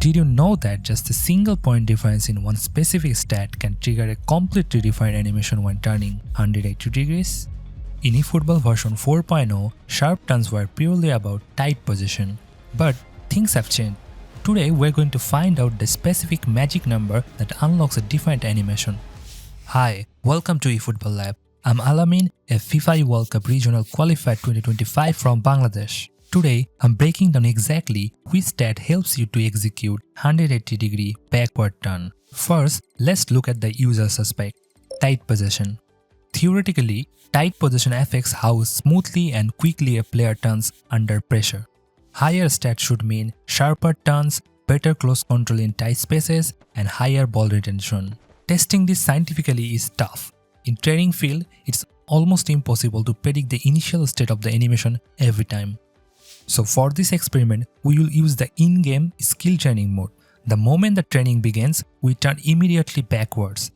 did you know that just a single point difference in one specific stat can trigger a completely different animation when turning 180 degrees? In eFootball version 4.0, sharp turns were purely about tight position. But things have changed. Today we're going to find out the specific magic number that unlocks a different animation. Hi, welcome to eFootball Lab. I'm Alamin, a FIFA World Cup Regional Qualifier 2025 from Bangladesh. Today, I'm breaking down exactly which stat helps you to execute 180-degree backward turn. First, let's look at the usual suspect, tight position. Theoretically, tight position affects how smoothly and quickly a player turns under pressure. Higher stats should mean sharper turns, better close control in tight spaces, and higher ball retention. Testing this scientifically is tough. In training field, it's almost impossible to predict the initial state of the animation every time. So for this experiment, we will use the in-game skill training mode. The moment the training begins, we turn immediately backwards.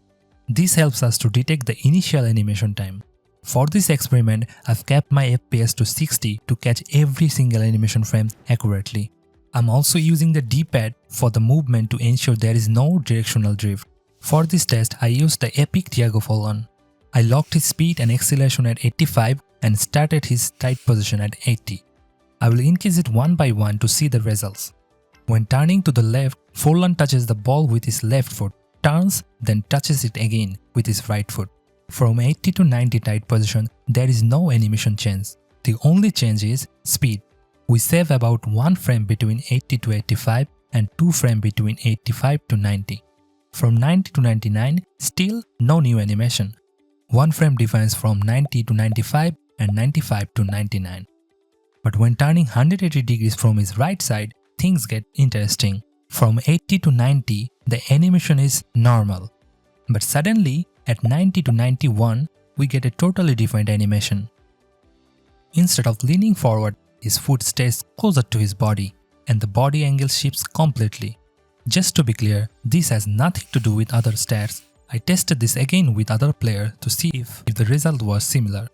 This helps us to detect the initial animation time. For this experiment, I've kept my FPS to 60 to catch every single animation frame accurately. I'm also using the D-pad for the movement to ensure there is no directional drift. For this test, I used the Epic Diego Forlan. I locked his speed and acceleration at 85 and started his tight position at 80. I will increase it one by one to see the results. When turning to the left, Forlan touches the ball with his left foot, turns, then touches it again with his right foot. From 80 to 90 tight position, there is no animation change. The only change is speed. We save about 1 frame between 80 to 85 and 2 frames between 85 to 90. From 90 to 99, still no new animation. 1 frame difference from 90 to 95 and 95 to 99. But when turning 180 degrees from his right side, things get interesting. From 80 to 90, the animation is normal. But suddenly, at 90 to 91, we get a totally different animation. Instead of leaning forward, his foot stays closer to his body, and the body angle shifts completely. Just to be clear, this has nothing to do with other stats. I tested this again with other players to see if the result was similar.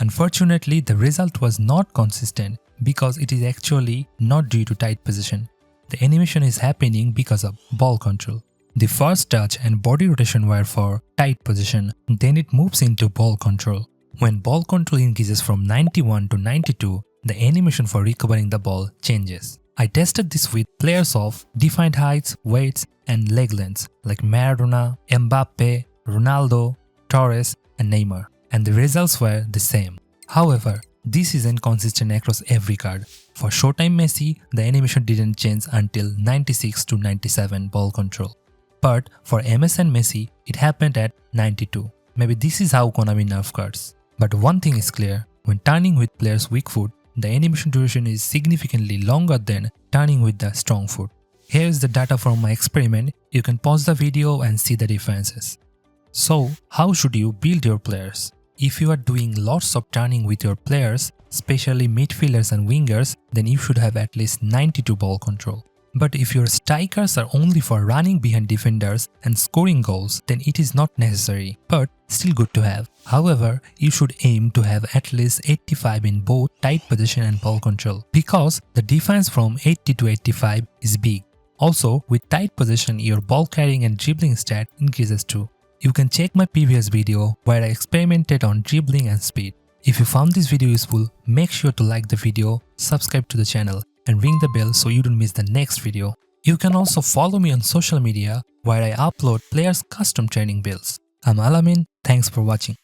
Unfortunately, the result was not consistent because it is actually not due to tight position. The animation is happening because of ball control. The first touch and body rotation were for tight position, then it moves into ball control. When ball control increases from 91 to 92, the animation for recovering the ball changes. I tested this with players of defined heights, weights, and leg lengths like Maradona, Mbappe, Ronaldo, Torres, and Neymar, and the results were the same. However, this isn't consistent across every card. For Showtime Messi, the animation didn't change until 96 to 97 ball control. But for MSN Messi, it happened at 92. Maybe this is how Konami nerf cards. But one thing is clear, when turning with player's weak foot, the animation duration is significantly longer than turning with the strong foot. Here is the data from my experiment. You can pause the video and see the differences. So, how should you build your players? If you are doing lots of turning with your players, especially midfielders and wingers, then you should have at least 92 ball control. But if your strikers are only for running behind defenders and scoring goals, then it is not necessary, but still good to have. However, you should aim to have at least 85 in both tight position and ball control, because the difference from 80 to 85 is big. Also, with tight position, your ball carrying and dribbling stat increases too. You can check my previous video where I experimented on dribbling and speed. If you found this video useful, make sure to like the video, subscribe to the channel, and ring the bell so you don't miss the next video. You can also follow me on social media where I upload players' custom training builds. I'm Alamin, thanks for watching.